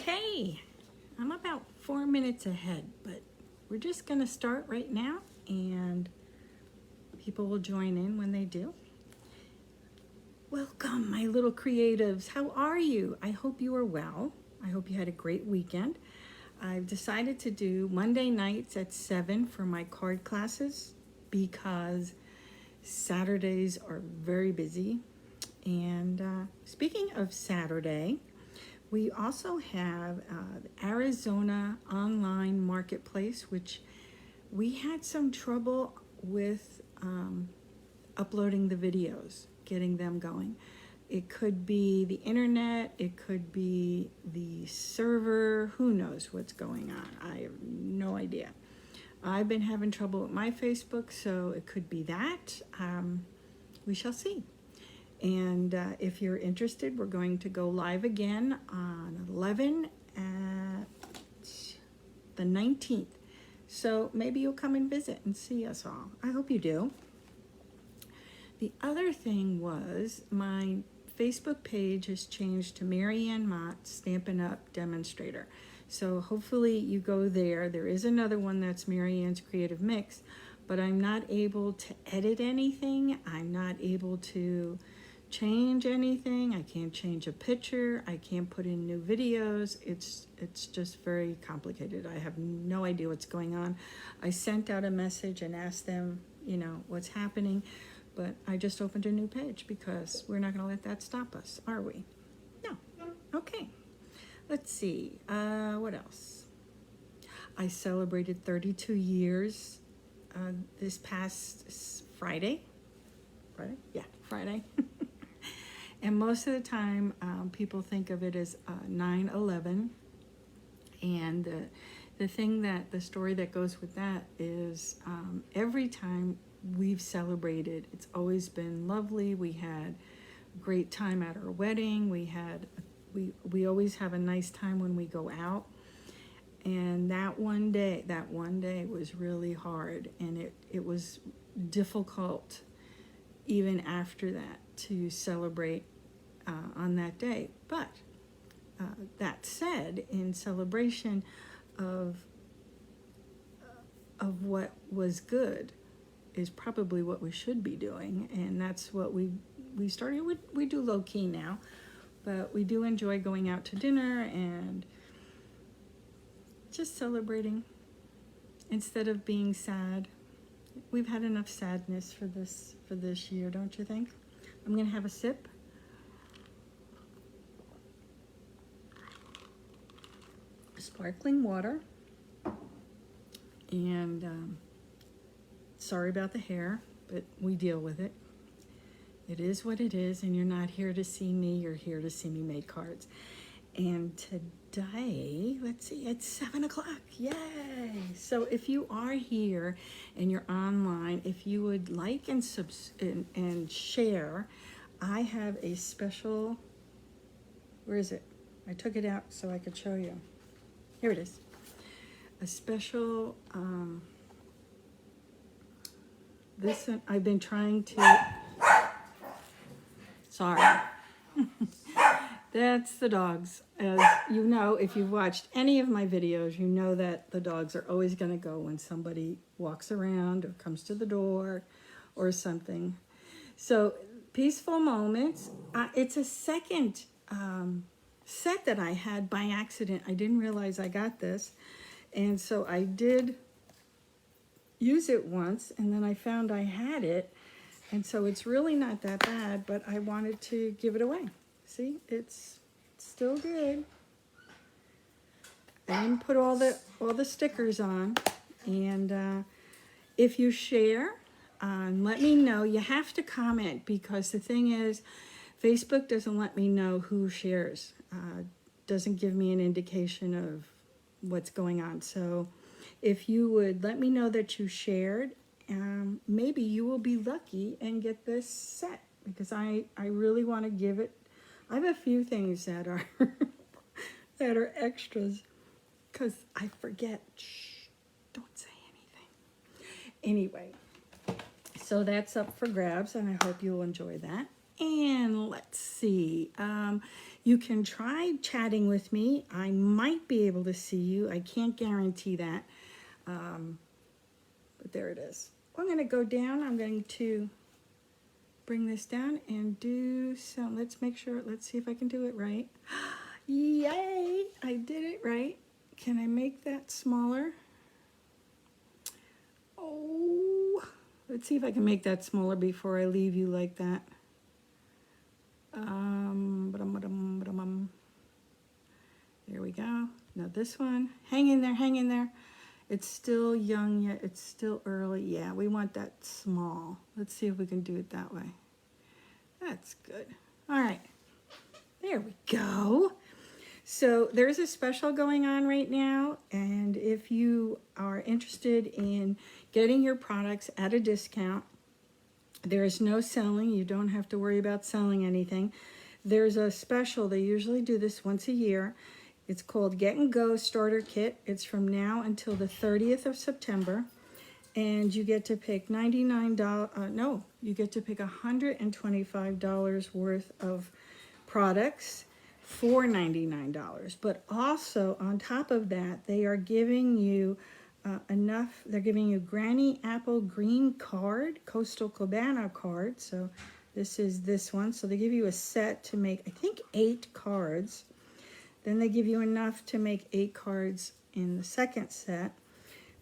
Okay, I'm about 4 minutes ahead, but we're just going to start right now, and people will join in when they do. Welcome, my little creatives. How are you? I hope you are well. I hope you had a great weekend. I've decided to do Monday nights at 7 for my card classes because Saturdays are very busy. And speaking of Saturday, we also have the Arizona online marketplace, which we had some trouble with uploading the videos, getting them going. It could be the internet, it could be the server, who knows what's going on. I have no idea. I've been having trouble with my Facebook, so it could be that. We shall see. And if you're interested, we're going to go live again on 11 at the 19th. So maybe you'll come and visit and see us all. I hope you do. The other thing was my Facebook page has changed to Maryanne Mott Stampin' Up! Demonstrator. So hopefully you go there. There is another one that's Maryanne's Creative Mix, but I'm not able to edit anything. I'm not able to change anything. I can't change a picture. I can't put in new videos. It's just very complicated. I have no idea what's going on. I sent out a message and asked them, what's happening, but I just opened a new page because we're not going to let that stop us, are we? No. Okay. Let's see. What else? I celebrated 32 years this past Friday. Friday? Yeah, Friday. And most of the time, people think of it as 9/11. And the story that goes with that is every time we've celebrated, it's always been lovely. We had a great time at our wedding. We always have a nice time when we go out. And that one day was really hard, and it was difficult even after that to celebrate on that day. But that said, in celebration of what was good is probably what we should be doing, and that's what we started. We do low key now, but we do enjoy going out to dinner and just celebrating instead of being sad. We've had enough sadness for this year, don't you think? I'm gonna have a sip. Sparkling water. And sorry about the hair, but we deal with it. It is what it is, and you're not here to see me, you're here to see me make cards. And today, let's see, it's 7 o'clock. Yay! So if you are here and you're online, if you would like and share, I have a special, where is it? I took it out so I could show you. Here it is. A special, this one, I've been trying to, sorry. That's the dogs. As you know, if you've watched any of my videos, you know that the dogs are always going to go when somebody walks around or comes to the door or something. So, Peaceful Moments. It's a second set that I had by accident. I didn't realize I got this. And so I did use it once, and then I found I had it. And so it's really not that bad, but I wanted to give it away. See, it's still good. I didn't put all the stickers on. And if you share, let me know. You have to comment, because the thing is, Facebook doesn't let me know who shares. Doesn't give me an indication of what's going on. So if you would let me know that you shared, maybe you will be lucky and get this set, because I really want to give it. I have a few things that are that are extras, because I forget. Shh, don't say anything. Anyway, so that's up for grabs, and I hope you'll enjoy that. And let's see. You can try chatting with me. I might be able to see you. I can't guarantee that. But there it is. I'm going to go down. I'm going to bring this down and do some. Let's make sure. Let's see if I can do it right. Yay! I did it right. Can I make that smaller? Oh, let's see if I can make that smaller before I leave you like that. There we go. Now this one, hang in there, hang in there. It's still young yet, it's still early. Yeah, we want that small. Let's see if we can do it that way. That's good. All right, there we go. So there's a special going on right now, and if you are interested in getting your products at a discount, there is no selling. You don't have to worry about selling anything. There's a special. They usually do this once a year. It's called Get and Go Starter Kit. It's from now until the 30th of September. And you get to pick you get to pick $125 worth of products for $99. But also, on top of that, they are giving you they're giving you Granny Apple Green card, Coastal Cabana card. So this is this one. So they give you a set to make, I think, 8 cards. Then they give you enough to make 8 cards in the second set.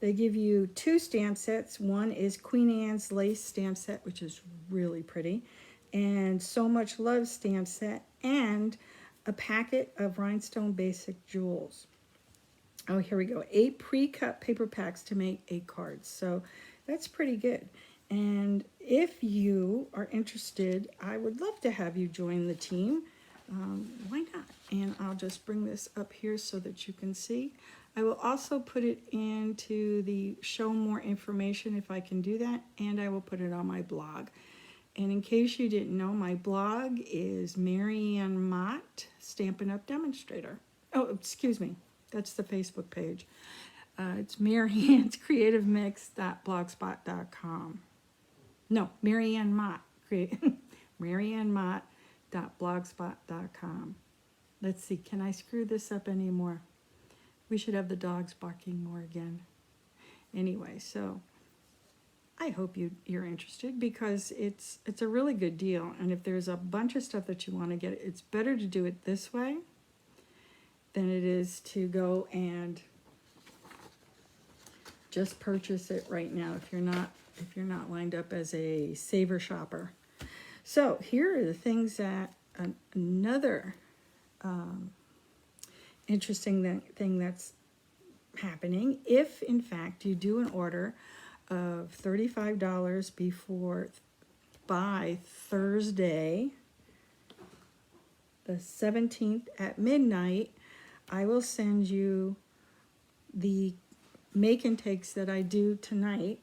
They give you 2 stamp sets. One is Queen Anne's Lace stamp set, which is really pretty, and So Much Love stamp set, and a packet of Rhinestone Basic Jewels. Oh, here we go. 8 pre-cut paper packs to make 8 cards. So that's pretty good. And if you are interested, I would love to have you join the team. Why not? And I'll just bring this up here so that you can see. I will also put it into the show more information if I can do that, and I will put it on my blog. And in case you didn't know, my blog is Maryanne Mott, Stampin' Up! Demonstrator. Oh, excuse me. That's the Facebook page. It's Maryanne's Creative Mix.blogspot.com. No, Maryanne Mott. Maryanne Mott.blogspot.com. Let's see, can I screw this up anymore? We should have the dogs barking more again. Anyway, so I hope you're interested, because it's a really good deal. And if there's a bunch of stuff that you want to get, it's better to do it this way than it is to go and just purchase it right now if you're not lined up as a saver shopper. So here are the things that another interesting thing that's happening. If in fact you do an order of $35 by Thursday the 17th at midnight, I will send you the make and takes that I do tonight,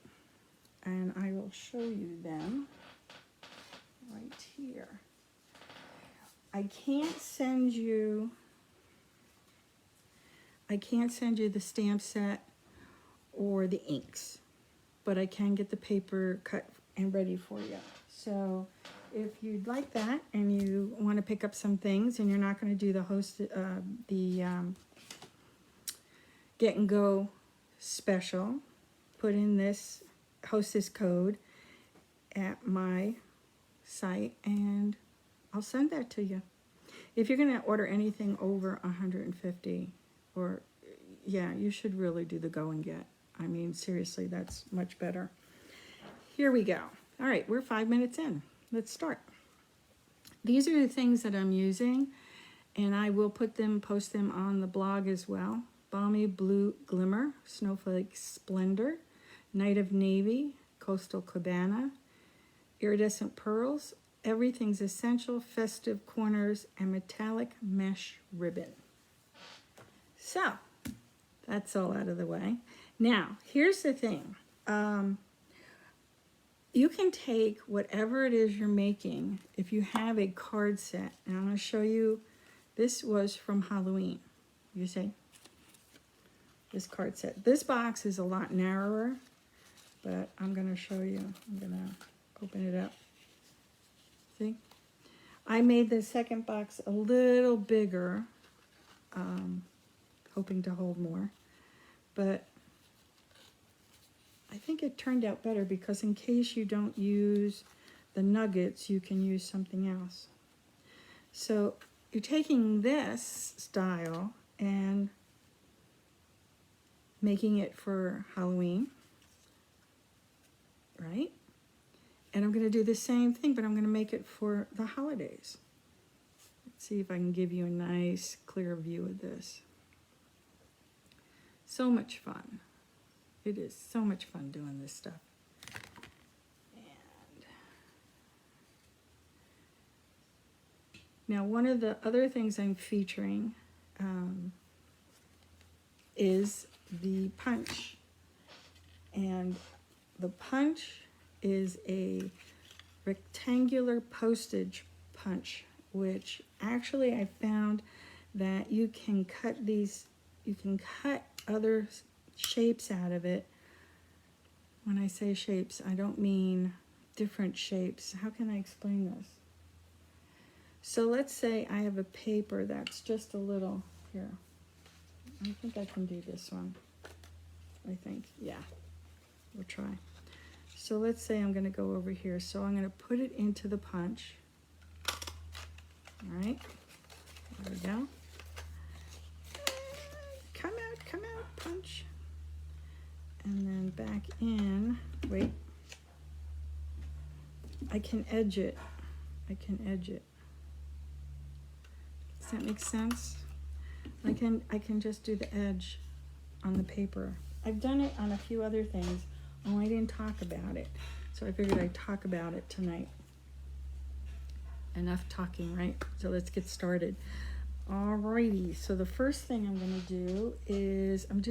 and I will show you them right here. I can't send you the stamp set or the inks, but I can get the paper cut and ready for you. So if you'd like that and you want to pick up some things and you're not going to do the Get and Go special, put in this hostess code at my site and I'll send that to you. If you're going to order anything over 150, or yeah, you should really do the Go and Get. I mean, seriously, that's much better. Here we go. All right, we're 5 minutes in. Let's start. These are the things that I'm using, and I will post them on the blog as well. Balmy Blue Glimmer, Snowflake Splendor, Night of Navy, Coastal Cabana, Iridescent Pearls, Everything's Essential, Festive Corners, and Metallic Mesh Ribbon. So, that's all out of the way. Now, here's the thing. You can take whatever it is you're making, if you have a card set, and I'm going to show you, this was from Halloween, you see? This card set. This box is a lot narrower, but I'm going to show you. I'm going to open it up. See? I made the second box a little bigger, hoping to hold more, but I think it turned out better because in case you don't use the nuggets, you can use something else. So you're taking this style and making it for Halloween, right? And I'm going to do the same thing, but I'm going to make it for the holidays. Let's see if I can give you a nice, clear view of this. So much fun. It is so much fun doing this stuff. And now one of the other things I'm featuring is the punch. And the punch is a rectangular postage punch, which actually I found that you can cut these, you can cut other shapes out of it. When I say shapes, I don't mean different shapes. How can I explain this? So let's say I have a paper that's just a little, here. I think I can do this one. I think, yeah, we'll try. So let's say I'm gonna go over here. So I'm gonna put it into the punch. All right, there we go. Come out, punch. And then back in, wait. I can edge it. Does that make sense? I can just do the edge on the paper. I've done it on a few other things. Oh, I didn't talk about it. So I figured I'd talk about it tonight. Enough talking, right? So let's get started. Alrighty, so the first thing I'm gonna do is I'm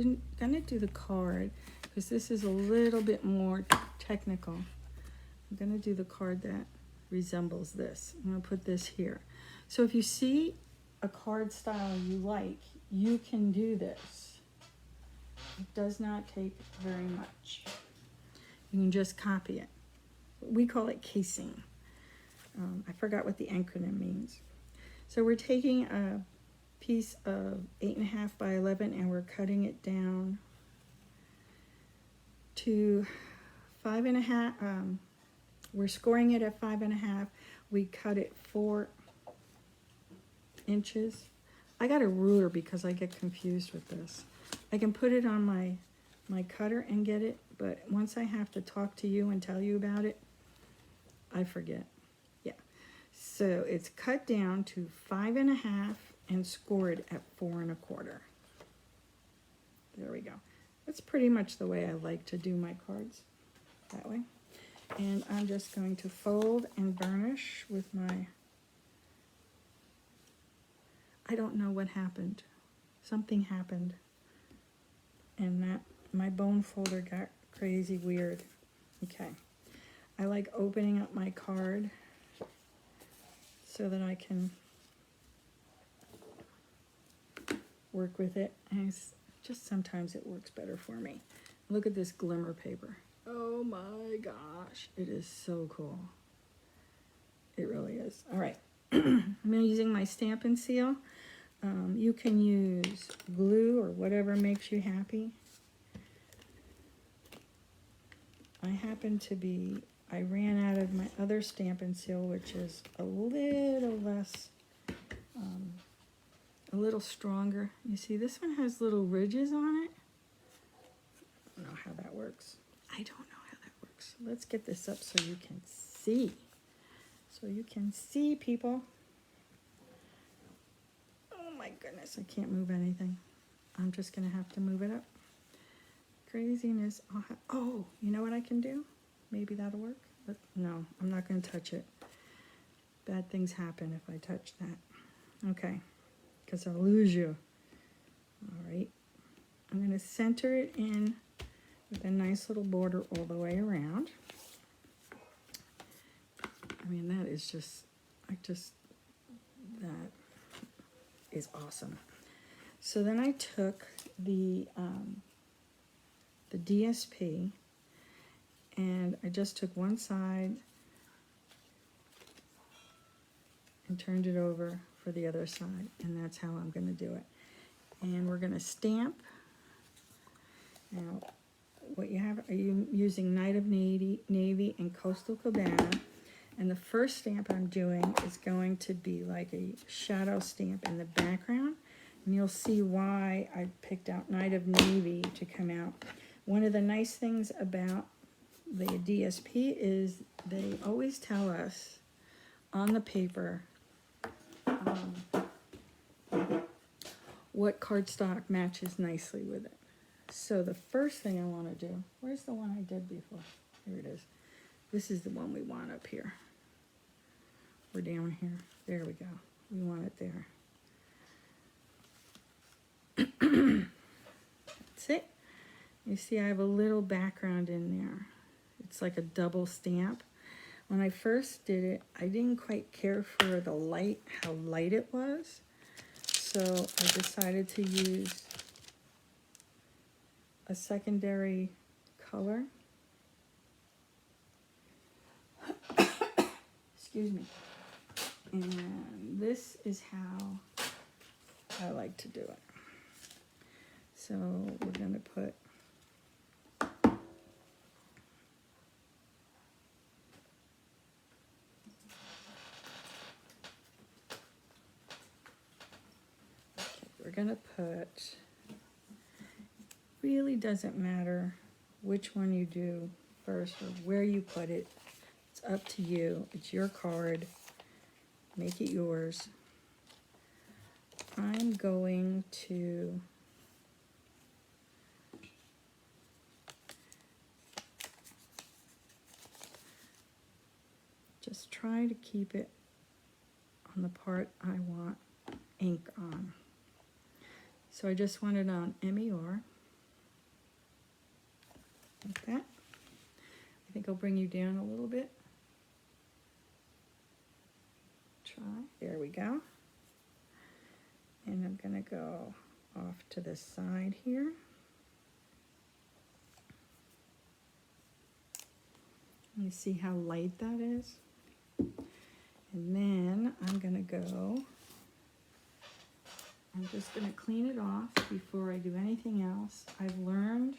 gonna do the card because this is a little bit more technical. I'm gonna do the card that resembles this. I'm gonna put this here. So if you see a card style you like, you can do this. It does not take very much. You can just copy it. We call it casing. I forgot what the acronym means. So we're taking a piece of 8.5 by 11 and we're cutting it down to 5.5. We're scoring it at 5.5. We cut it 4 inches. I got a ruler because I get confused with this. I can put it on my cutter and get it, but once I have to talk to you and tell you about it, I forget. Yeah. So it's cut down to 5.5 and scored at 4 1/4. There we go. That's pretty much the way I like to do my cards, that way. And I'm just going to fold and varnish with my, I don't know what happened. Something happened. And that my bone folder got crazy weird. Okay. I like opening up my card so that I can work with it. And it's just sometimes it works better for me. Look at this glimmer paper. Oh my gosh, it is so cool. It really is. All right, I'm using my Stampin' Seal. You can use glue or whatever makes you happy. I ran out of my other Stampin' Seal, which is a little less, a little stronger. You see, this one has little ridges on it. I don't know how that works. Let's get this up so you can see. So you can see, people. Oh my goodness, I can't move anything. I'm just gonna have to move it up. Craziness. Oh, you know what I can do? Maybe that'll work. But no, I'm not gonna touch it. Bad things happen if I touch that. Okay, because I'll lose you. All right, I'm gonna center it in with a nice little border all the way around. I mean, that is just, that is awesome. So then I took the DSP and I just took one side and turned it over for the other side, and that's how I'm gonna do it. And we're gonna stamp. Now, what you have, are you using Night of Navy and Coastal Cabana? And the first stamp I'm doing is going to be like a shadow stamp in the background. And you'll see why I picked out Night of Navy to come out. One of the nice things about the DSP is they always tell us on the paper what cardstock matches nicely with it. So the first thing I want to do, where's the one I did before? Here it is. This is the one we want up here. We're down here. There we go. We want it there. That's it. You see I have a little background in there. It's like a double stamp. When I first did it, I didn't quite care for the light, how light it was. So I decided to use a secondary color. Excuse me. And this is how I like to do it. So we're going to put really doesn't matter which one you do first or where you put it. It's up to you. It's your card. Make it yours. I'm going to just try to keep it on the part I want ink on. So I just want it on MER, like that. I think I'll bring you down a little bit. Try, there we go. And I'm gonna go off to the side here. You see how light that is? And then I'm gonna go, I'm just gonna clean it off before I do anything else. I've learned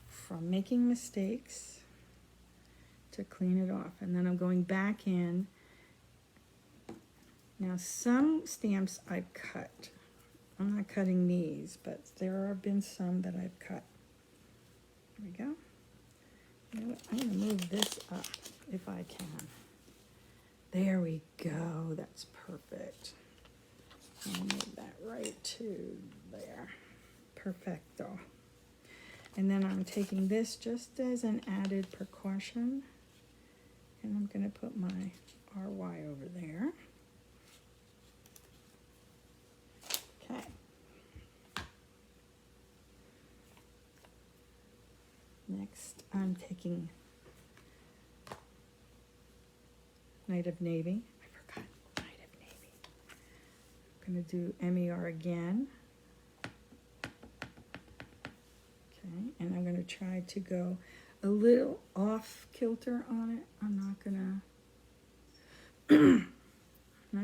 from making mistakes to clean it off. And then I'm going back in. Now some stamps I've cut. I'm not cutting these, but there have been some that I've cut. There we go. You know what? I'm gonna move this up if I can. There we go, that's perfect. I'll move that right to there. Perfecto. And then I'm taking this just as an added precaution. And I'm gonna put my RY over there. Okay. Next, I'm taking Night of Navy. I forgot Night of Navy. I'm going to do MER again. Okay, and I'm going to try to go a little off kilter on it. I'm not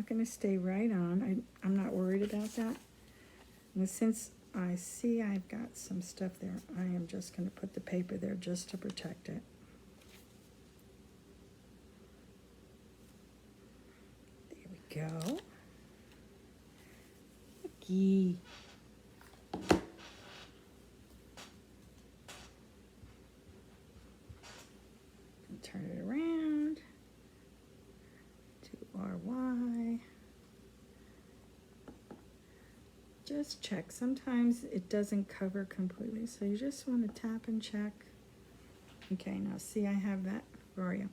going to stay right on. I'm not worried about that. And since I see I've got some stuff there, I am just going to put the paper there just to protect it. There we go. Looky. Turn it around to RY. Just check. Sometimes it doesn't cover completely, so you just want to tap and check. Okay, now see I have that. Where are you?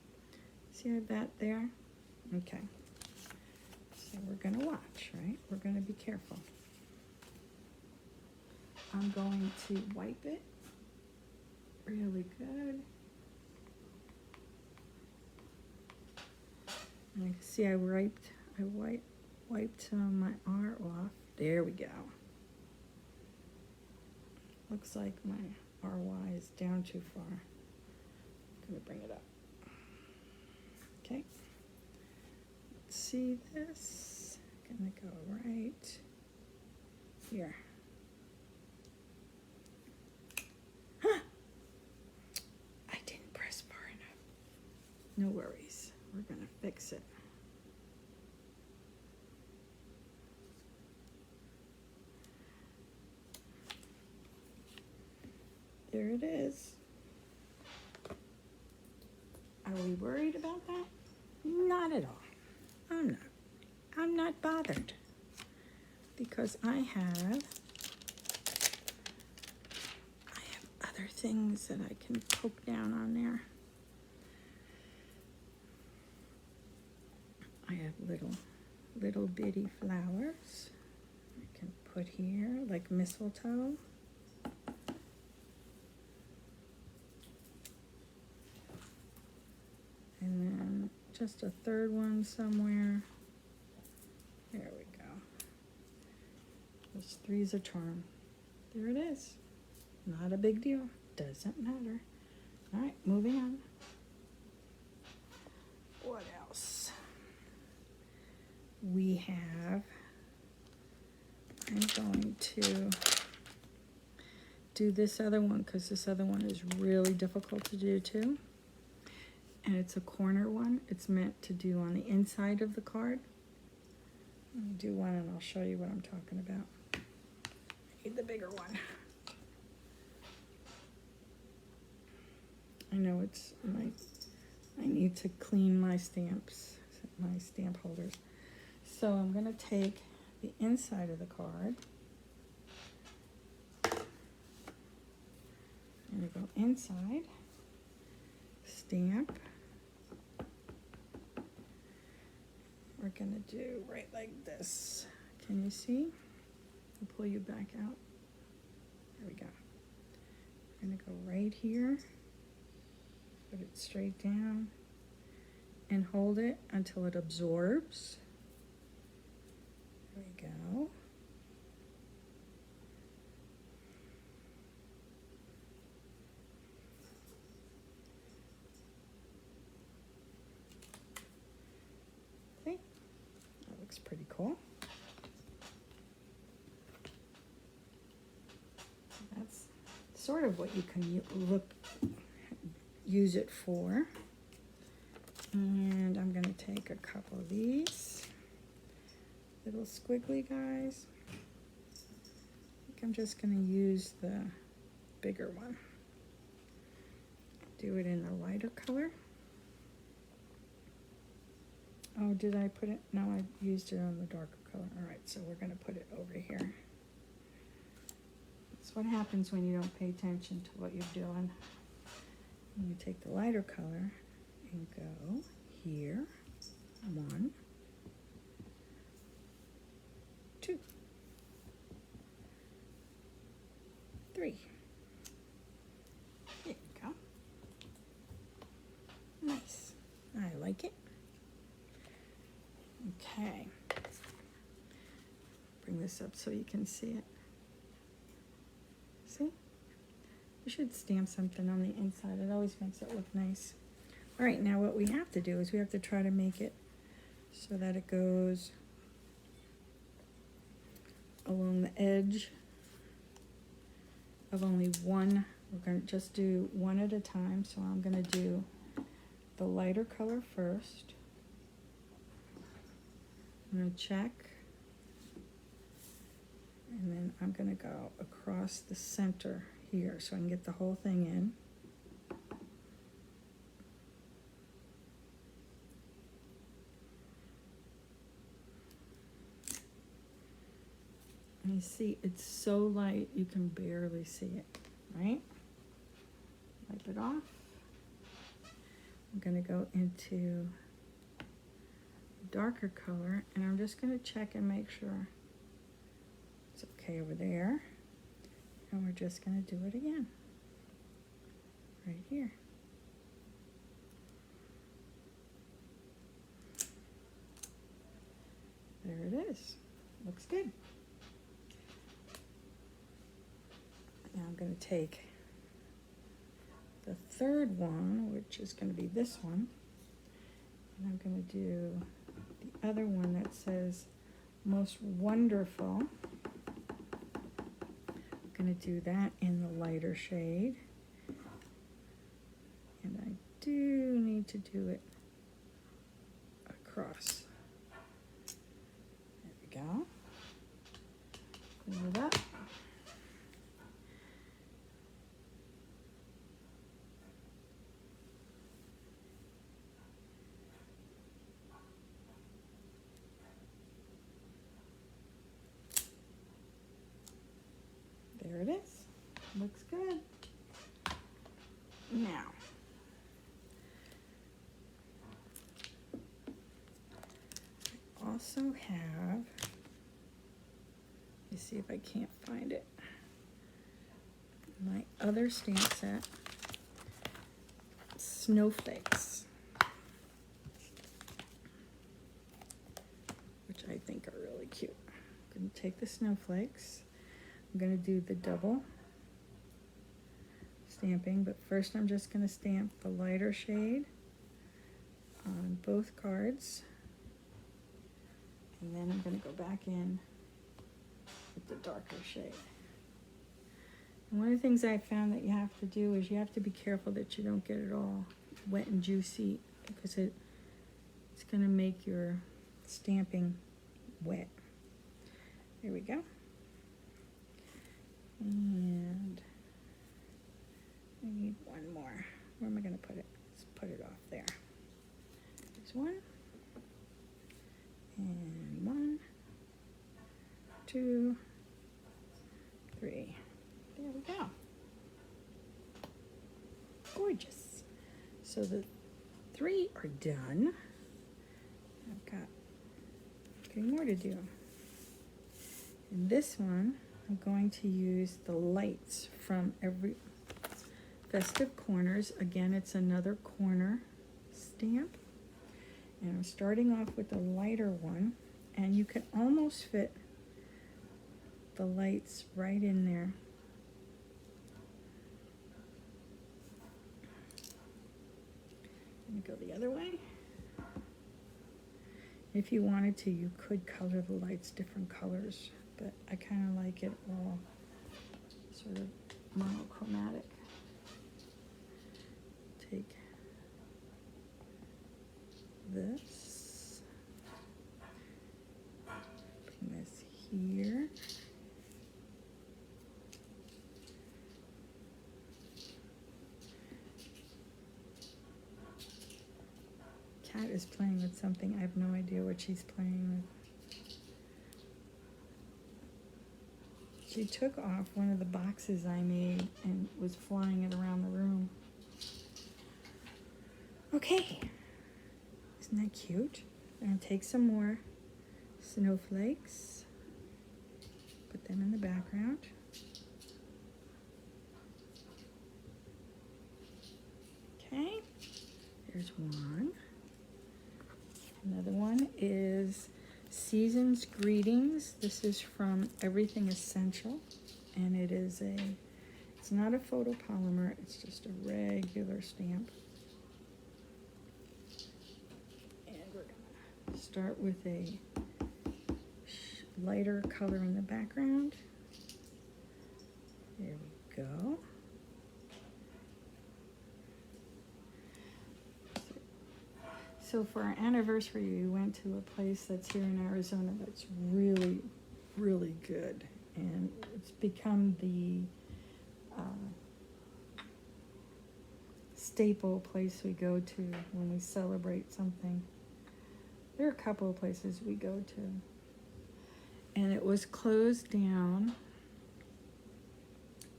See I have that there? Okay. So we're going to watch, right? We're going to be careful. I'm going to wipe it really good. And I can see I wiped my R off. There we go. Looks like my RY is down too far. I'm gonna bring it up. Okay. Let's see this? Gonna go right here. Huh! I didn't press far enough. No worries. We're gonna fix it. There it is. Are we worried about that? Not at all. I'm not bothered because I have other things that I can poke down on there. I have little bitty flowers I can put here, like mistletoe. And then just a third one somewhere. There we go. Those three's a charm. There it is. Not a big deal. Doesn't matter. All right, moving on. What else? We have, I'm going to do this other one because this other one is really difficult to do too. And it's a corner one. It's meant to do on the inside of the card. Let me do one and I'll show you what I'm talking about. I need the bigger one. I know it's I need to clean my stamps, my stamp holders. So I'm gonna take the inside of the card. I'm gonna go inside, stamp. We're gonna do right like this. Can you see? I'll pull you back out. There we go. We're gonna go right here, put it straight down, and hold it until it absorbs. There we go. Okay, that looks pretty cool. That's sort of what you can use it for. And I'm gonna take a couple of these little squiggly guys. I think I'm just gonna use the bigger one. Do it in a lighter color. Oh, did I put it? No, I used it on the darker color. All right, so we're gonna put it over here. That's what happens when you don't pay attention to what you're doing. You take the lighter color and go here. 1, 2, 3. There you go. Nice. I like it. Okay. Bring this up so you can see it. See? You should stamp something on the inside. It always makes it look nice. All right, now what we have to do is we have to try to make it so that it goes along the edge of only one. We're going to just do one at a time. So I'm going to do the lighter color first. I'm going to check. And then I'm going to go across the center here so I can get the whole thing in. And you see, it's so light you can barely see it, right? Wipe it off. I'm going to go into darker color, and I'm just going to check and make sure it's okay over there. And we're just going to do it again, right here. There it is. Looks good. Now I'm going to take the third one, which is going to be this one, and I'm going to do other one that says most wonderful. I'm going to do that in the lighter shade. And I do need to do it across. There we go. Clean it up. There it is. Looks good. Now, I also have, let me see if I can't find it, my other stamp set, snowflakes, which I think are really cute. I'm going to take the snowflakes. I'm going to do the double stamping, but first I'm just going to stamp the lighter shade on both cards, and then I'm going to go back in with the darker shade. And one of the things I found that you have to do is you have to be careful that you don't get it all wet and juicy, because it's going to make your stamping wet. There we go. And I need one more. Where am I going to put it? Let's put it off there. There's one. And 1, 2, 3. There we go. Gorgeous. So the 3 are done. I've got 3 more to do. And this one, I'm going to use the lights from every festive corners. Again, it's another corner stamp. And I'm starting off with the lighter one. And you can almost fit the lights right in there. Let me go the other way. If you wanted to, you could color the lights different colors, but I kind of like it all sort of monochromatic. Take this, bring this here. Cat is playing with something. I have no idea what she's playing with. She took off one of the boxes I made and was flying it around the room. Okay, isn't that cute? I'm gonna take some more snowflakes, put them in the background. Okay, there's one. Another one is Season's Greetings. This is from Everything Essential, and it's not a photopolymer, it's just a regular stamp. And we're gonna start with a lighter color in the background. There we go. So for our anniversary, we went to a place that's here in Arizona that's really, really good. And it's become the staple place we go to when we celebrate something. There are a couple of places we go to. And it was closed down.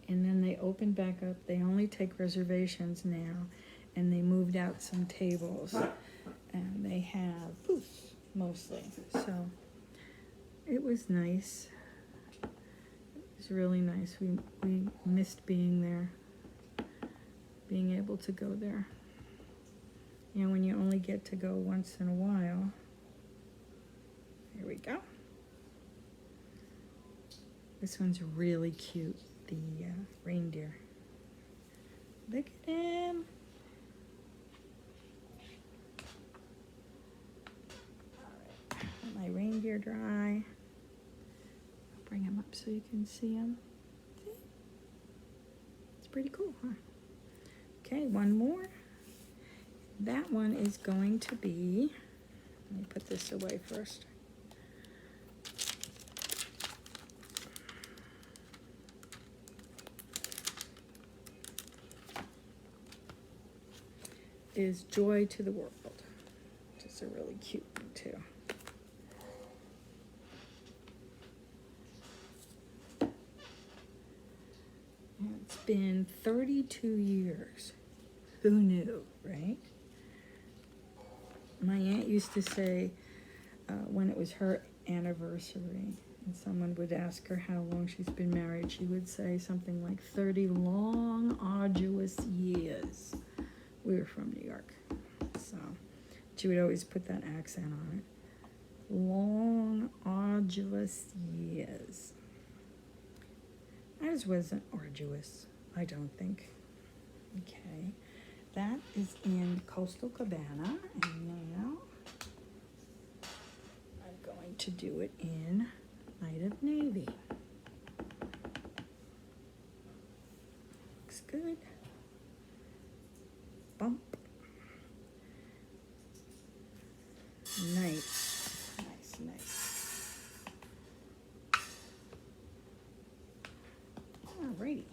And then they opened back up. They only take reservations now. And they moved out some tables. And they have booths mostly, so it was nice. It was really nice. We missed being there, being able to go there. You know, when you only get to go once in a while. Here we go. This one's really cute, the reindeer. Look at him. dry. I'll bring them up so you can see them. See? It's pretty cool, huh? Okay, one more. That one is going to be, let me put this away first. Is Joy to the World, which is a really cute one too. And it's been 32 years. Who knew, right? My aunt used to say when it was her anniversary and someone would ask her how long she's been married, she would say something like 30 long, arduous years. We were from New York, so she would always put that accent on it. Long, arduous years. Ours wasn't arduous, I don't think. Okay, that is in Coastal Cabana, and now I'm going to do it in Night of Navy. Looks good. Bump. Nice, nice, nice. Alrighty.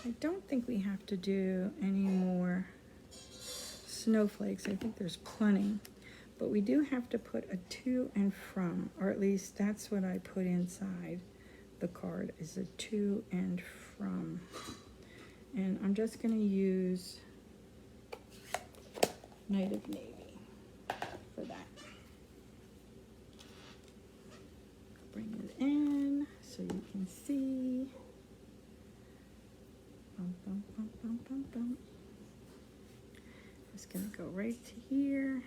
I don't think we have to do any more snowflakes. I think there's plenty. But we do have to put a to and from, or at least that's what I put inside the card, is a to and from. And I'm just going to use Night of Navy for that. Bring it in so you can see. Bum, bum, bum, bum, bum, bum. Just gonna go right to here.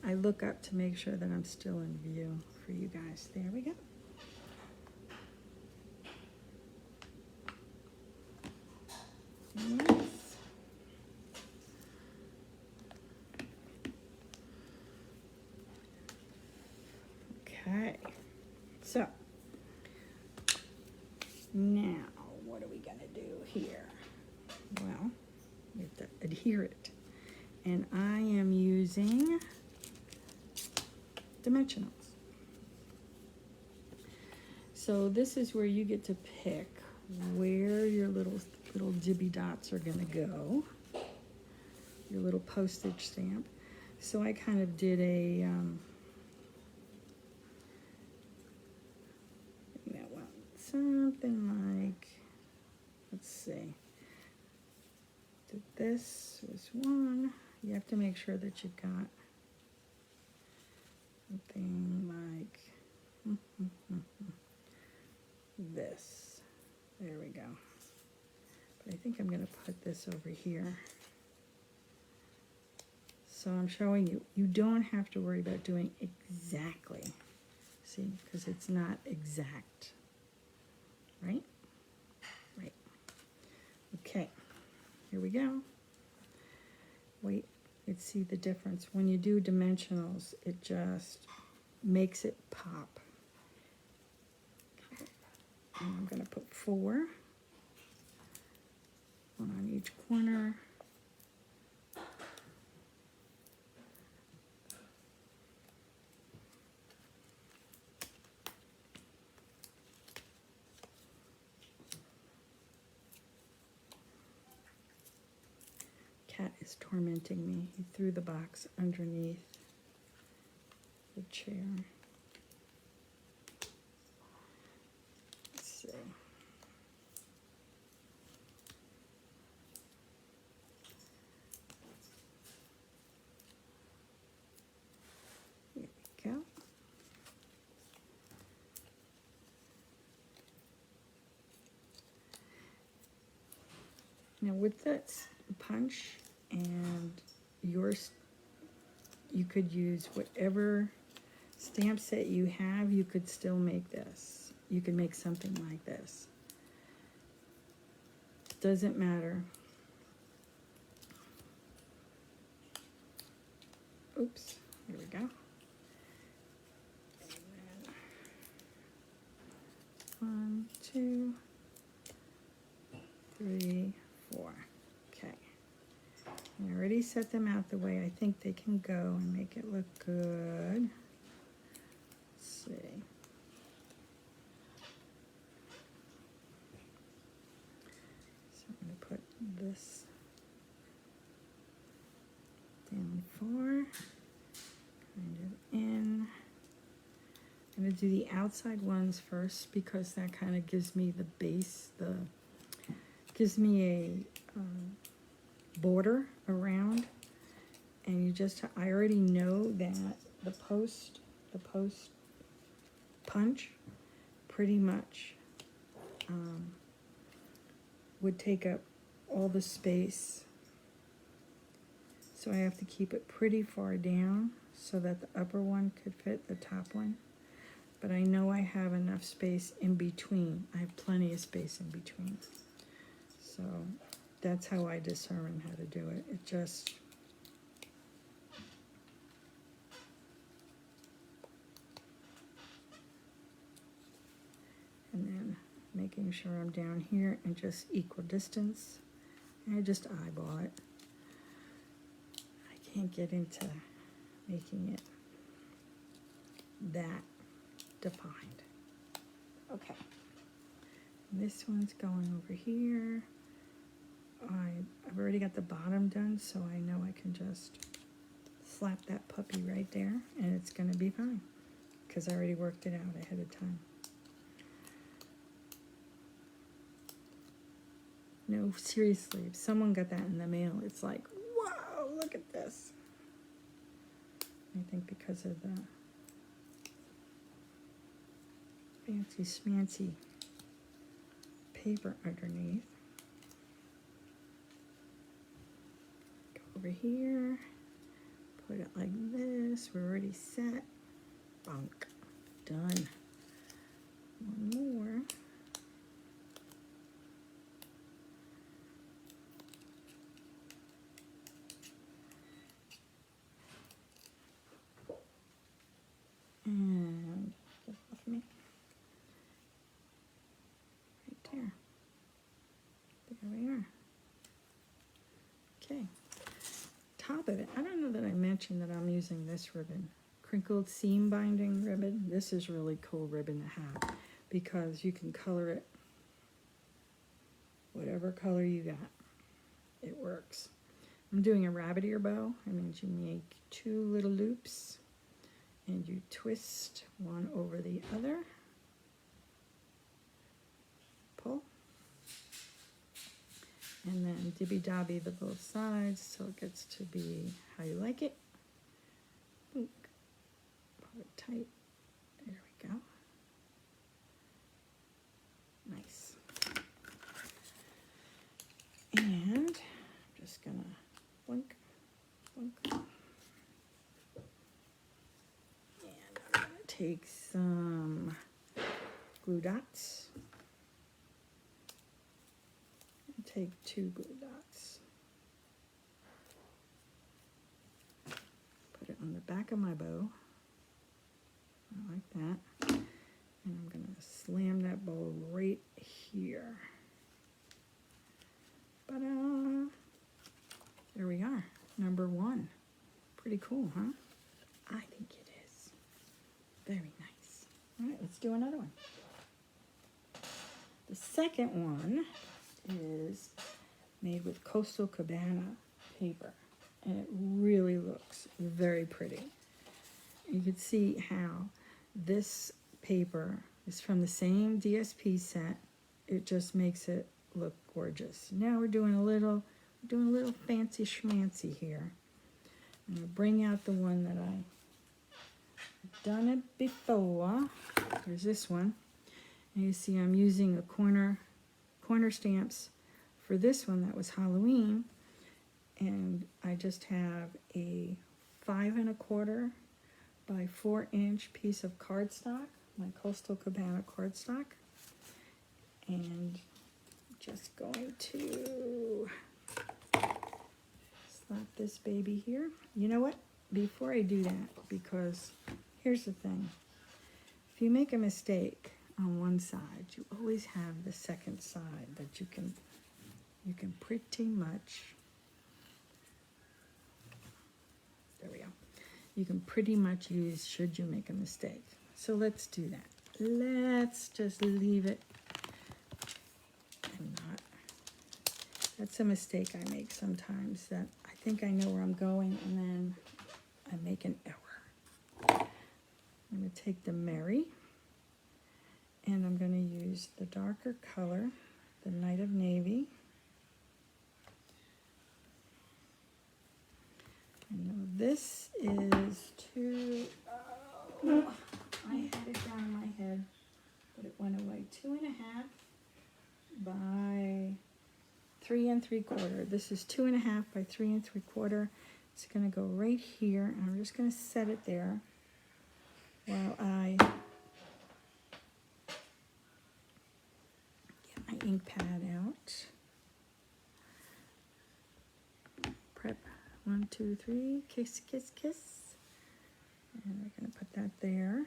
I look up to make sure that I'm still in view for you guys. There we go. Nice. Okay, so now what are we gonna do here? Well, we have to adhere it, and I am using dimensionals. So this is where you get to pick where your little dibby dots are gonna go, your little postage stamp. So I kind of did a something like, let's see, this was one. You have to make sure that you've got something like this. There we go. But I think I'm going to put this over here. So I'm showing you, you don't have to worry about doing exactly, see, because it's not exact. Right? Right. Okay. Here we go. Wait, let's see the difference. When you do dimensionals, it just makes it pop. Okay. And I'm going to put 4. One on each corner. Cat is tormenting me. He threw the box underneath the chair. Let's see. Here we go. Now with that punch and yours, you could use whatever stamp set you have. You could still make this. You could make something like this. Doesn't matter. Oops, here we go. 1, 2, 3, 4. Okay. I already set them out the way I think they can go and make it look good. Let's see. So I'm going to put this down 4, kind of in. I'm going to do the outside ones first because that kind of gives me the base, gives me a border around. And you just, I already know that the post punch pretty much would take up all the space. So I have to keep it pretty far down so that the upper one could fit the top one. But I know I have enough space in between. I have plenty of space in between. So that's how I determine how to do it. It just, and then making sure I'm down here and just equal distance. And I just eyeball it. I can't get into making it that defined. Okay. And this one's going over here. I've already got the bottom done, so I know I can just slap that puppy right there, and it's going to be fine because I already worked it out ahead of time. No, seriously, if someone got that in the mail, it's like, wow, look at this. I think because of the fancy schmancy paper underneath. Go over here, put it like this. We're already set. Bonk. Done. One more. And get off me. Right there. There we are. Okay. Top of it. I don't know that I mentioned that I'm using this ribbon. Crinkled seam binding ribbon. This is really cool ribbon to have because you can color it whatever color you got. It works. I'm doing a rabbit ear bow. That means you make 2 little loops and you twist one over the other. Pull. And then dibby-dobby the both sides so it gets to be how you like it. Boop. Pull it tight. There we go. Nice. And I'm just gonna blink, blink. And I'm gonna take some glue dots. Take 2 glue dots. Put it on the back of my bow. Like that. And I'm going to slam that bow right here. Ta-da! There we are. Number 1. Pretty cool, huh? I think it is. Very nice. All right, let's do another one. The second one is made with Coastal Cabana paper, and it really looks very pretty. You can see how this paper is from the same DSP set. It just makes it look gorgeous. Now we're doing a little fancy schmancy here. I'm gonna bring out the one that I've done it before. There's this one, and you see I'm using a corner stamps for this one that was Halloween, and I just have a 5 1/4 by 4 inch piece of cardstock, my Coastal Cabana cardstock, and just going to slap this baby here. You know what? Before I do that, because here's the thing, if you make a mistake, on one side, you always have the second side that you can pretty much, there we go. You can pretty much use should you make a mistake. So let's do that. Let's just leave it and not. That's a mistake I make sometimes, that I think I know where I'm going and then I make an error. I'm going to take the Mary and I'm going to use the darker color, the Night of Navy. And this is I had it down in my head, but it went away. 2.5 by 3 3/4. This is 2.5 by 3 3/4. It's going to go right here, and I'm just going to set it there while I get my ink pad out. Prep 1, 2, 3, kiss, kiss, kiss. And we're going to put that there.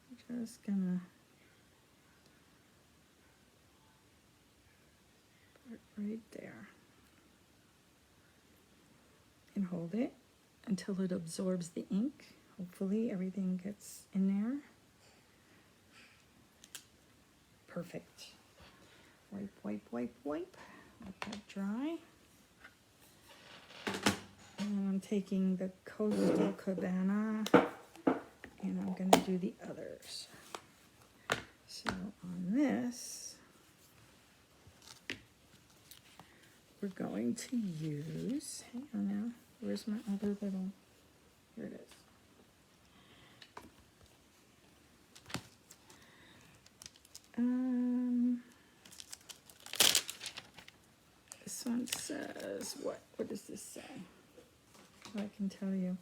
I'm just going to put it right there. And hold it until it absorbs the ink. Hopefully everything gets in there. Perfect. Wipe, wipe, wipe, wipe. Let that dry. And then I'm taking the Coastal Cabana and I'm going to do the others. So on this, we're going to use, hang on now, where's my other little, here it is. This one says, what does this say? So I can tell you,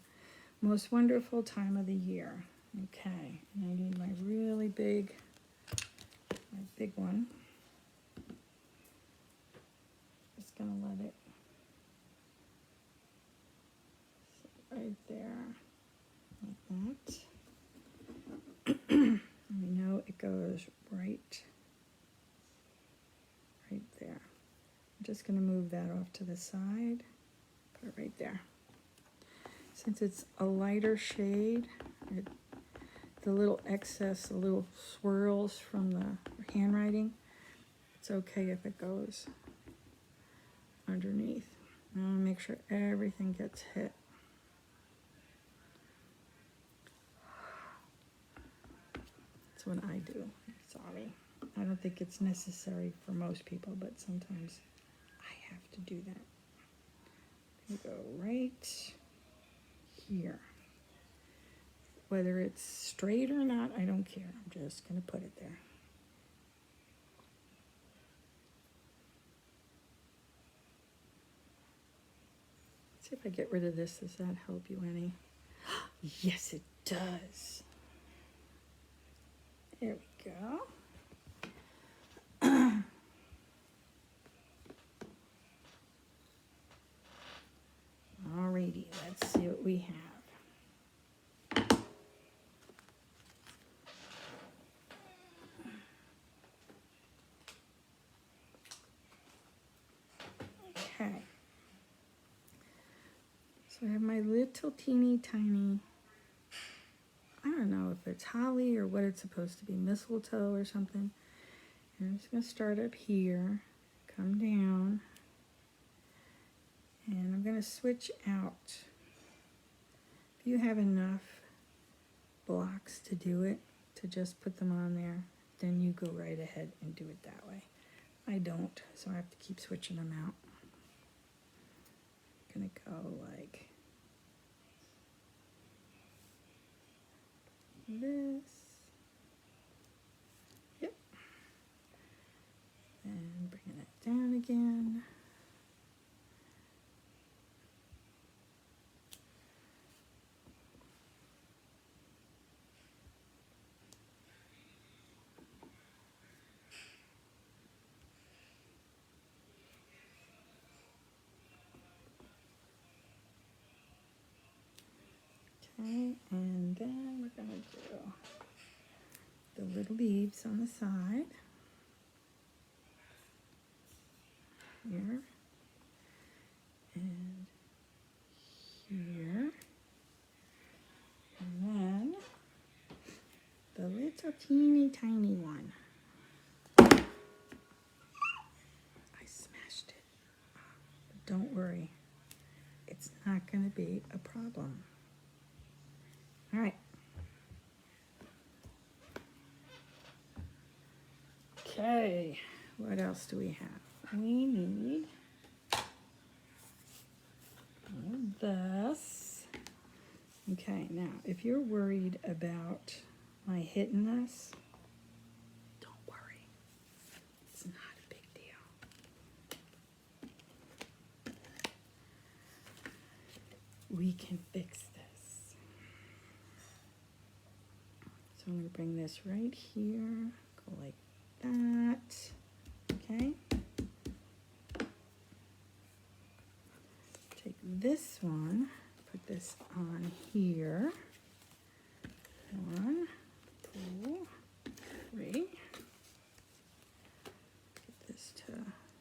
most wonderful time of the year. Okay, and I need my really big one. Just gonna let it sit right there, like that. And we know it goes right there. I'm just gonna move that off to the side, put it right there. Since it's a lighter shade, the little excess, the little swirls from the handwriting, it's okay if it goes underneath. I want to make sure everything gets hit. That's what I do. Sorry. I don't think it's necessary for most people, but sometimes I have to do that. We go right here. Whether it's straight or not, I don't care. I'm just going to put it there. See if I get rid of this. Does that help you any? Yes, it does. There we go. Alrighty, let's see what we have. Okay. So I have my little teeny tiny, I don't know if it's holly or what it's supposed to be, mistletoe or something. And I'm just going to start up here, come down, and I'm going to switch out. If you have enough blocks to do it, to just put them on there, then you go right ahead and do it that way. I don't, so I have to keep switching them out. I'm going to go like this. Yep. And bringing it down again. Okay, and then we're gonna do the little leaves on the side. Here. And here. And then the little teeny tiny one. I smashed it. But don't worry. It's not going to be a problem. All right. Okay. What else do we have? We need this. Okay, now if you're worried about my hitting this, don't worry. It's not a big deal. We can fix this. So I'm going to bring this right here, go like that. Okay. Take this one, put this on here. 1, 2, 3. Get this to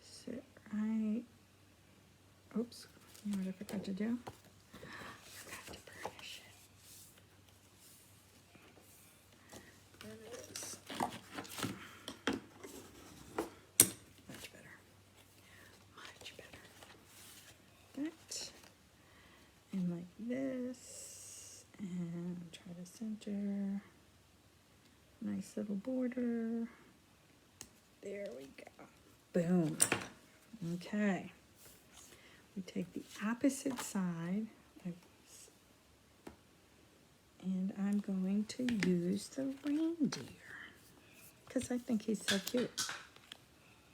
sit right. Oops, you know what I forgot to do? I forgot to burnish it. There it is. Much better. Much better. That. And like this. And try to center. Nice little border. There we go. Boom. Okay. We take the opposite side. And I'm going to use the reindeer. Because I think he's so cute.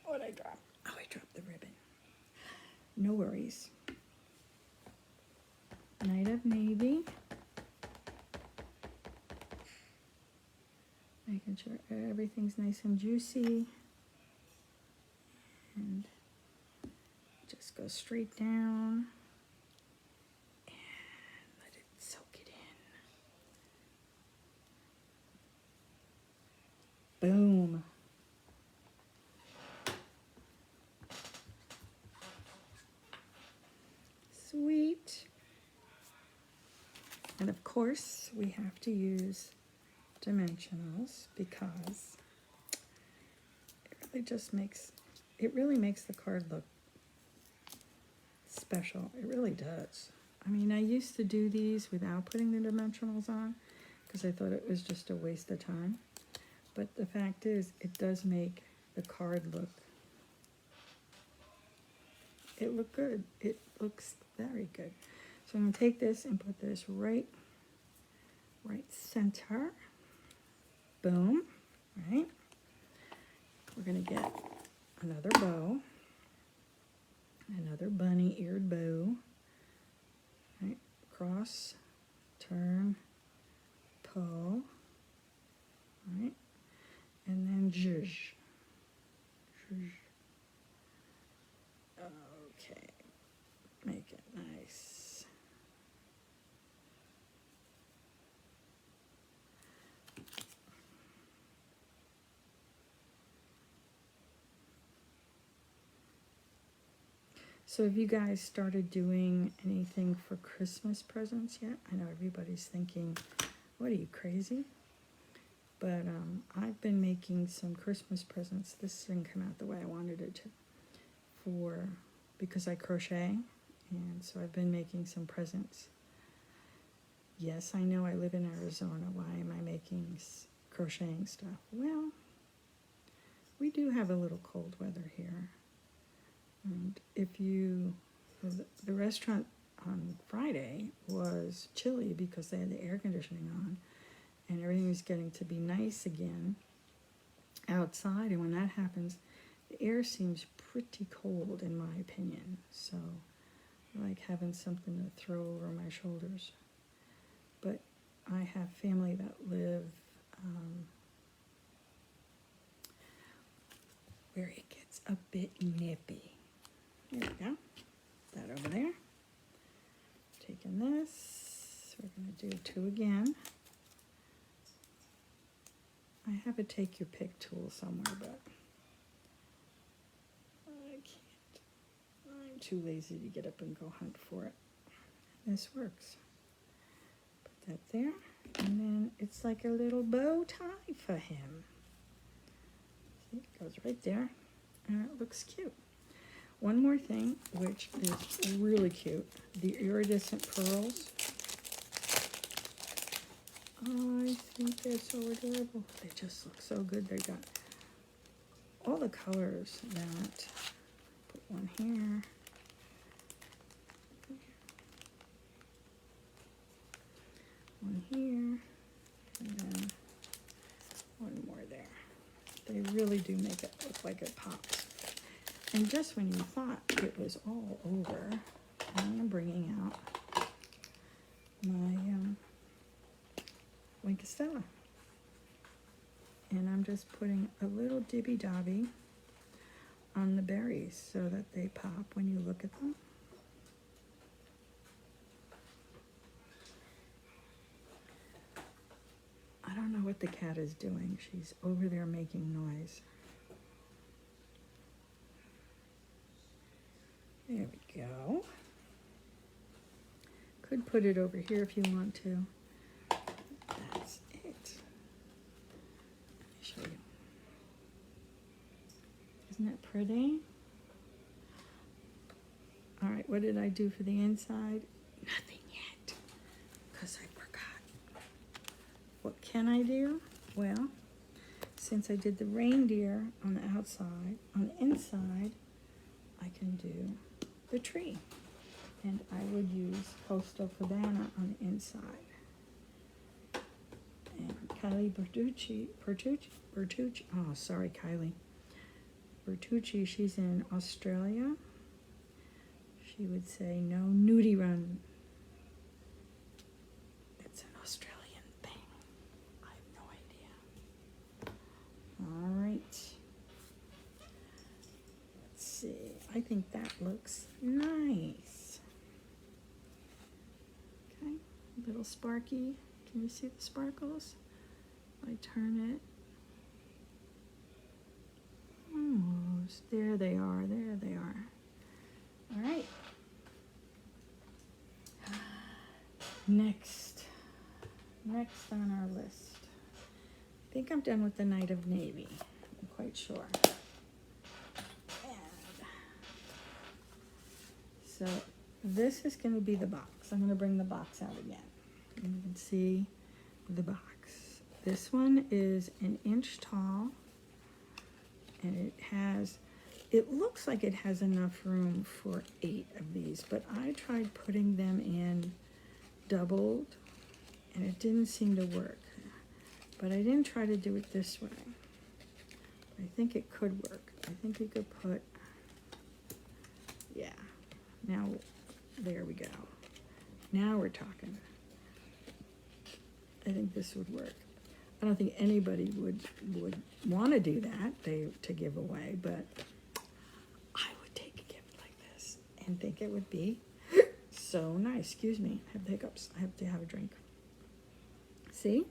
What'd I drop? Oh, I dropped the ribbon. No worries. Night of Navy. Making sure everything's nice and juicy. And just go straight down. And let it soak it in. Boom. Sweet. And of course, we have to use dimensionals because it really makes the card look special. It really does. I mean, I used to do these without putting the dimensionals on because I thought it was just a waste of time. But the fact is, it does make the card look good. It looks very good. So I'm going to take this and put this right center. Boom. Right. We're going to get another bow. Another bunny-eared bow. Right. Cross, turn, pull. Right. And then zhuzh. Zhuzh. Okay. Make it nice. So have you guys started doing anything for Christmas presents yet? I know everybody's thinking, what are you, crazy? But I've been making some Christmas presents. This didn't come out the way I wanted it to, because I crochet, and so I've been making some presents. Yes, I know I live in Arizona. Why am I making crocheting stuff? Well, we do have a little cold weather here. And the restaurant on Friday was chilly because they had the air conditioning on, and everything was getting to be nice again outside. And when that happens, the air seems pretty cold, in my opinion. So I like having something to throw over my shoulders. But I have family that live where it gets a bit nippy. There we go. That over there. Taking this. We're going to do 2 again. I have a take your pick tool somewhere, but I can't. I'm too lazy to get up and go hunt for it. This works. Put that there, and then it's like a little bow tie for him. See, it goes right there, and it looks cute. One more thing, which is really cute, the iridescent pearls. Oh, I think they're so adorable. They just look so good. They got all the colors that, put one here. One here, and then one more there. They really do make it look like it pops. And just when you thought it was all over, I am bringing out my Wink Stella. And I'm just putting a little dibby dobby on the berries so that they pop when you look at them. I don't know what the cat is doing. She's over there making noise. There we go. Could put it over here if you want to. That's it. Let me show you. Isn't that pretty? All right, what did I do for the inside? Nothing yet, because I forgot. What can I do? Well, since I did the reindeer on the outside, on the inside, I can do the tree. And I would use Coastal Cabana on the inside. And Kylie Bertucci, oh, sorry, Kylie. Bertucci, she's in Australia. She would say, no nudie run. It's an Australian thing. I have no idea. All right. Let's see. I think that looks nice. Okay, a little sparky. Can you see the sparkles? I turn it. Almost. There they are. There they are. All right. Next on our list. I think I'm done with the Night of Navy. I'm quite sure. And so this is going to be the box. I'm going to bring the box out again. And you can see the box. This one is 1 inch tall. And it looks like it has enough room for 8 of these, but I tried putting them in doubled, and it didn't seem to work. But I didn't try to do it this way. I think it could work. I think you could put, yeah. Now, there we go. Now we're talking. I think this would work. I don't think anybody would want to do that to give away, but I would take a gift like this and think it would be so nice. Excuse me, I have the hiccups. I have to have a drink. See?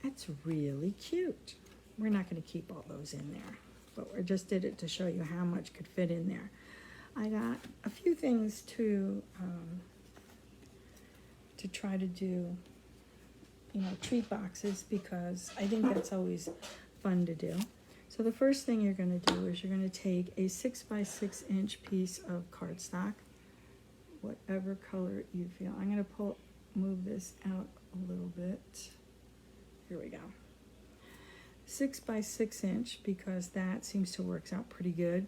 That's really cute. We're not going to keep all those in there, but we just did it to show you how much could fit in there. I got a few things to try to do, treat boxes, because I think that's always fun to do. So the first thing you're going to do is you're going to take a 6 by 6 inch piece of cardstock, whatever color you feel. I'm going to move this out a little bit. Here we go. 6 by 6 inch, because that seems to work out pretty good.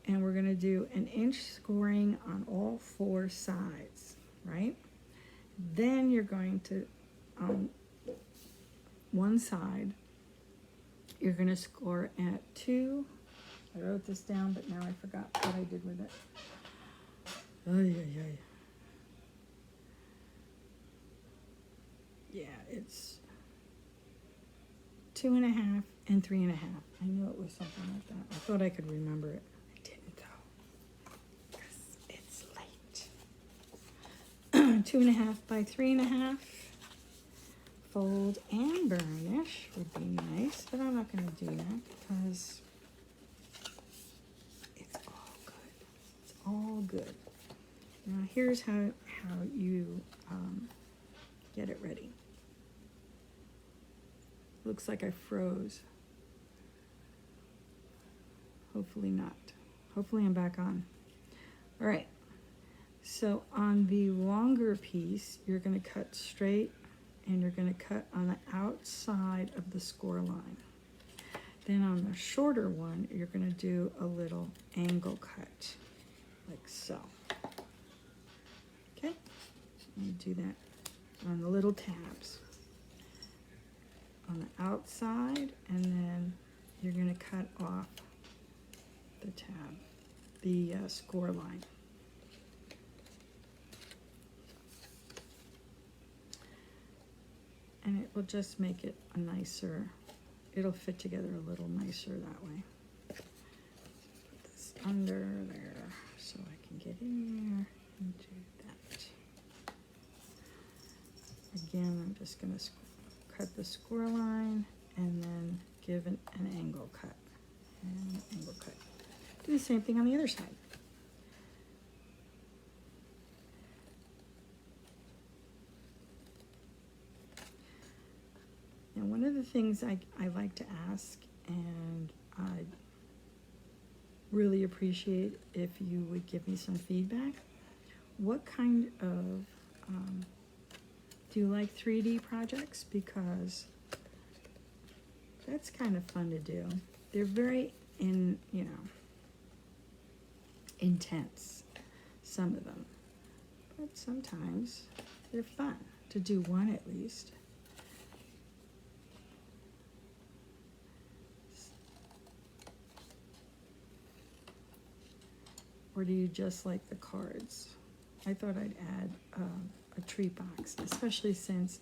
And we're going to do 1 inch scoring on all 4 sides, right? Then you're going to, on one side, you're going to score at 2. I wrote this down, but now I forgot what I did with it. Yeah, it's 2.5 and 3.5. I knew it was something like that. I thought I could remember it. I didn't, though, because it's late. 2.5 by 3.5 fold and burnish would be nice, but I'm not going to do that because it's all good. It's all good. Now here's how you get it ready. Looks like I froze. Hopefully not. Hopefully I'm back on. All right. So on the longer piece, you're going to cut straight and you're going to cut on the outside of the score line. Then on the shorter one, you're going to do a little angle cut, like so. Okay? And do that on the little tabs. On the outside, and then you're going to cut off the tab, the score line. And it will just make it a nicer, it'll fit together a little nicer that way. Put this under there so I can get in there and do that. Again, I'm just going to cut the score line and then give an angle cut. And an angle cut. Do the same thing on the other side. Now, one of the things I like to ask, and I really appreciate if you would give me some feedback, what kind of, do you like 3D projects? Because that's kind of fun to do. They're very, intense, some of them. But sometimes they're fun to do one at least. Or do you just like the cards? I thought I'd add a treat box, especially since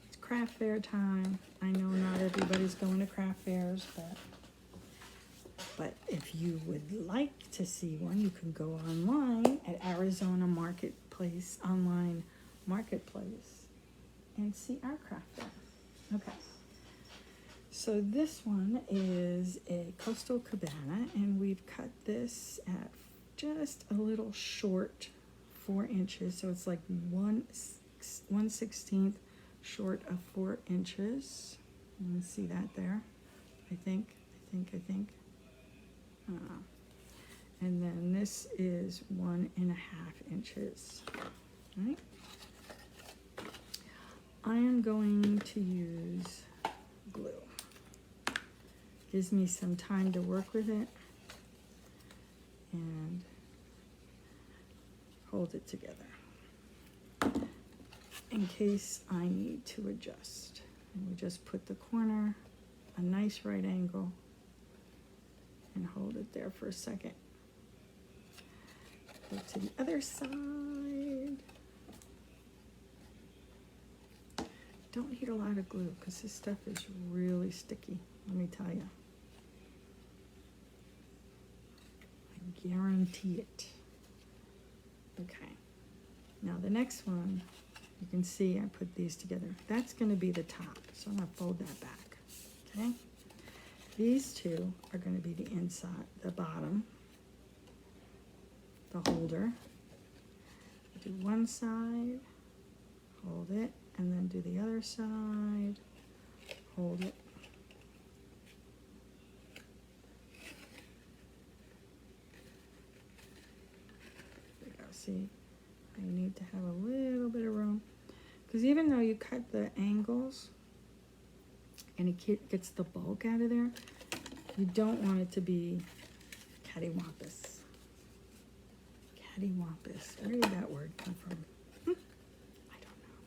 it's craft fair time. I know not everybody's going to craft fairs, but if you would like to see one, you can go online at Arizona Marketplace, online marketplace, and see our craft fair. Okay. So this one is a coastal cabana, and we've cut this at just a little short 4 inches, so it's like 1/16 short of 4 inches. You can see that there. I think. And then this is 1.5 inches. All right. I am going to use glue. Gives me some time to work with it and hold it together in case I need to adjust. And we just put the corner, a nice right angle, and hold it there for a second. Go to the other side. Don't need a lot of glue because this stuff is really sticky, let me tell you. I guarantee it. Okay. Now the next one, you can see I put these together. That's going to be the top, so I'm going to fold that back. Okay? These two are going to be the inside, the bottom, the holder. Do one side, hold it, and then do the other side, hold it. There you go. See, I need to have a little bit of room. Because even though you cut the angles and it gets the bulk out of there, you don't want it to be cattywampus. Cattywampus. Where did that word come from? I don't know.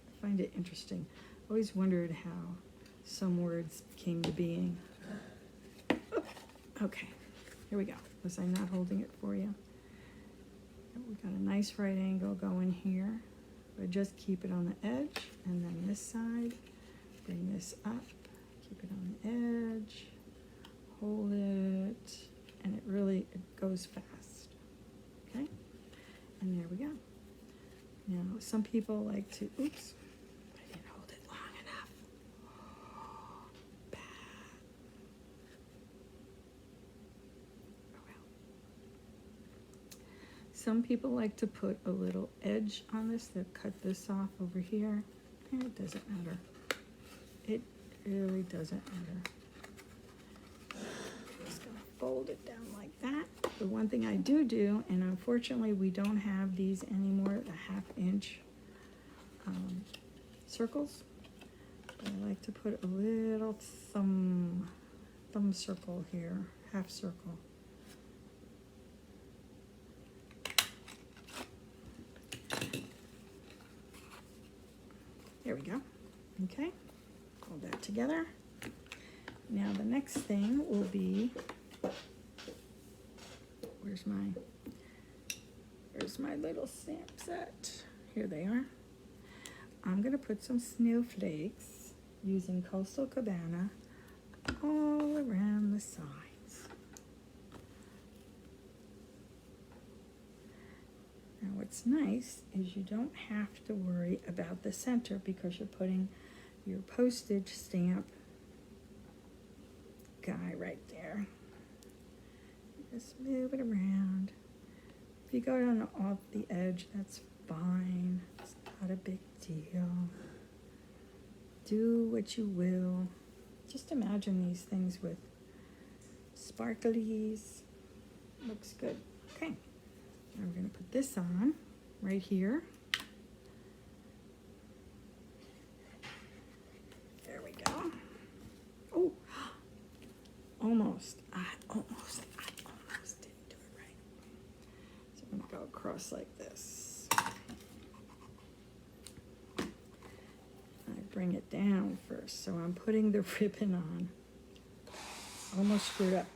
I find it interesting. I always wondered how some words came to being. Okay, here we go. Was I not holding it for you? We got a nice right angle going here. But just keep it on the edge, and then this side, bring this up, keep it on the edge, hold it, and it goes fast, okay? And there we go. Now, some people like to, oops, I didn't Some people like to put a little edge on this. They'll cut this off over here. And it doesn't matter. It really doesn't matter. Just gonna fold it down like that. The one thing I do, and unfortunately we don't have these anymore, the 1/2 inch circles. But I like to put a little thumb circle here, 1/2 circle. There we go. Okay, hold that together. Now the next thing will be, where's my little stamp set? Here they are. I'm gonna put some snowflakes using Coastal Cabana all around the sides. Now what's nice is you don't have to worry about the center because you're putting your postage stamp guy right there. Just move it around. If you go on off the edge, that's fine. It's not a big deal. Do what you will. Just imagine these things with sparklies. Looks good. Okay. Now we're going to put this on right here. There we go. Oh, almost. I almost didn't do it right. So I'm going to go across like this. I bring it down first. So I'm putting the ribbon on. Almost screwed up.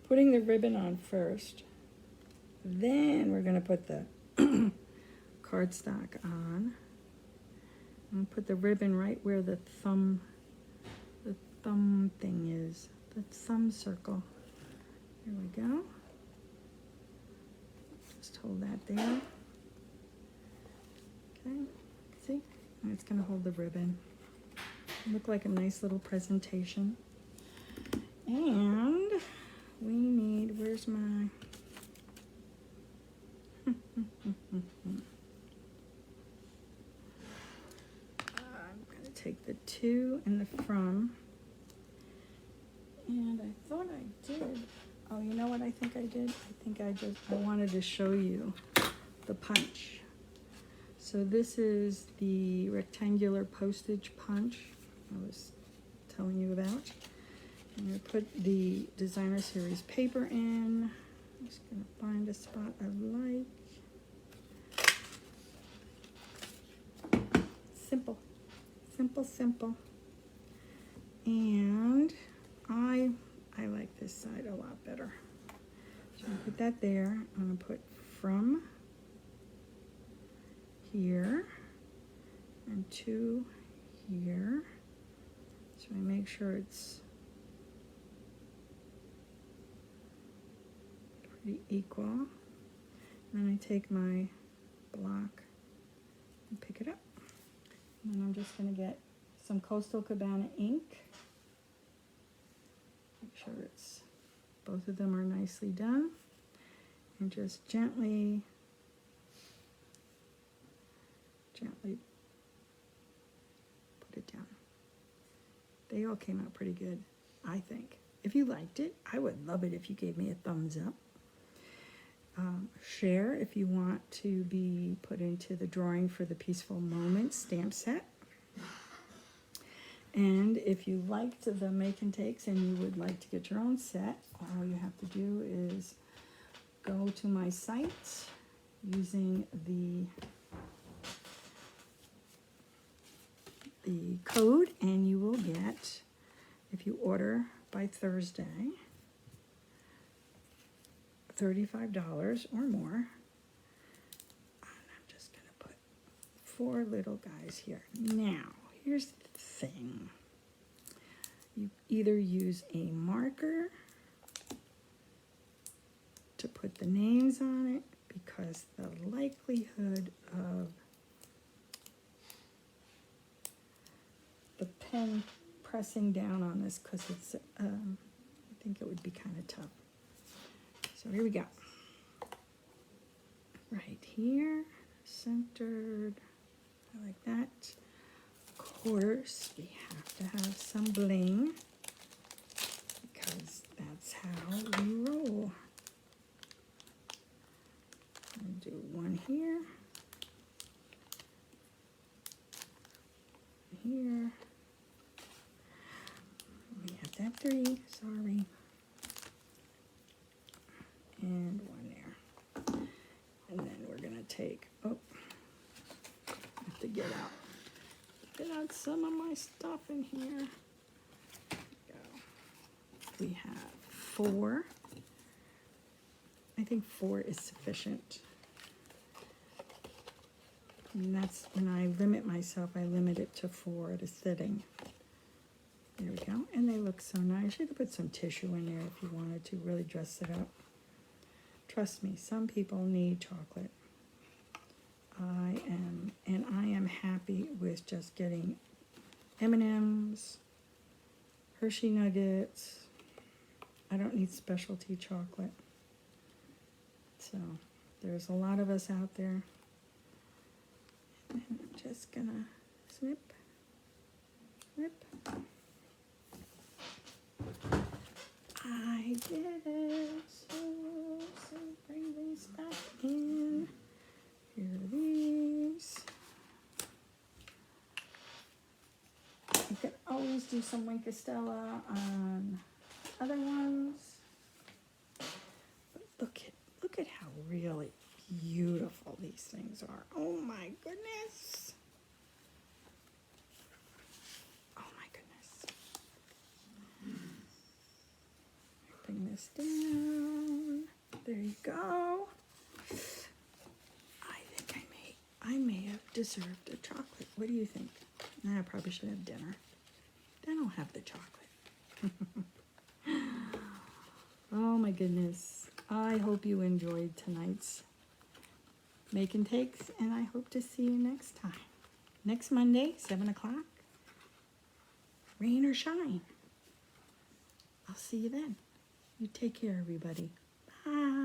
Putting the ribbon on first. Then we're going to put the cardstock on. And put the ribbon right where the thumb thing is. The thumb circle. Here we go. Just hold that there. Okay, see? And it's going to hold the ribbon. Look like a nice little presentation. And we need, where's my... I'm going to take the to and the from, and I thought I did. Oh, you know what I think I did? I wanted to show you the punch. So this is the rectangular postage punch I was telling you about. I'm going to put the Designer Series paper in. I'm just going to find a spot I like. Simple, simple, simple. And I like this side a lot better. So I'm going to put that there. I'm going to put from here and to here. So I make sure it's pretty equal. And then I take my block and pick it up. And then I'm just going to get some Coastal Cabana ink. Make sure it's, both of them are nicely done. And just gently put it down. They all came out pretty good, I think. If you liked it, I would love it if you gave me a thumbs up. Share if you want to be put into the drawing for the Peaceful Moments stamp set. And if you liked the make and takes and you would like to get your own set, all you have to do is go to my site using the code, and you will get, if you order by Thursday, $35 or more. And I'm just going to put 4 little guys here. Now, here's the thing. You either use a marker to put the names on it, because the likelihood of the pen pressing down on this, because it's, I think it would be kind of tough. So here we go. right here, centered. I like that. Of course, we have to have some bling because that's how we roll. I'll do one here, here. We have to have 3, sorry. And one there. And then we're gonna take, oh, I have to get out some of my stuff in here. Go. We have 4. I think 4 is sufficient. And that's when I limit myself, I limit it to 4 at a sitting. There we go. And they look so nice. You could put some tissue in there if you wanted to really dress it up. Trust me, some people need chocolate. I am happy with just getting M&Ms, Hershey Nuggets. I don't need specialty chocolate. So there's a lot of us out there. And I'm just gonna snip, snip. I did it. So bring these back in. Here are these. You can always do some Wink Stella on other ones. But look at how really beautiful these things are. Oh my goodness. Oh my goodness. Bring this down. There you go. I think I may have deserved a chocolate. What do you think? I probably should have dinner. Then I'll have the chocolate. Oh my goodness. I hope you enjoyed tonight's Make and Takes, and I hope to see you next time. Next Monday, 7 o'clock. Rain or shine. I'll see you then. You take care, everybody. Bye.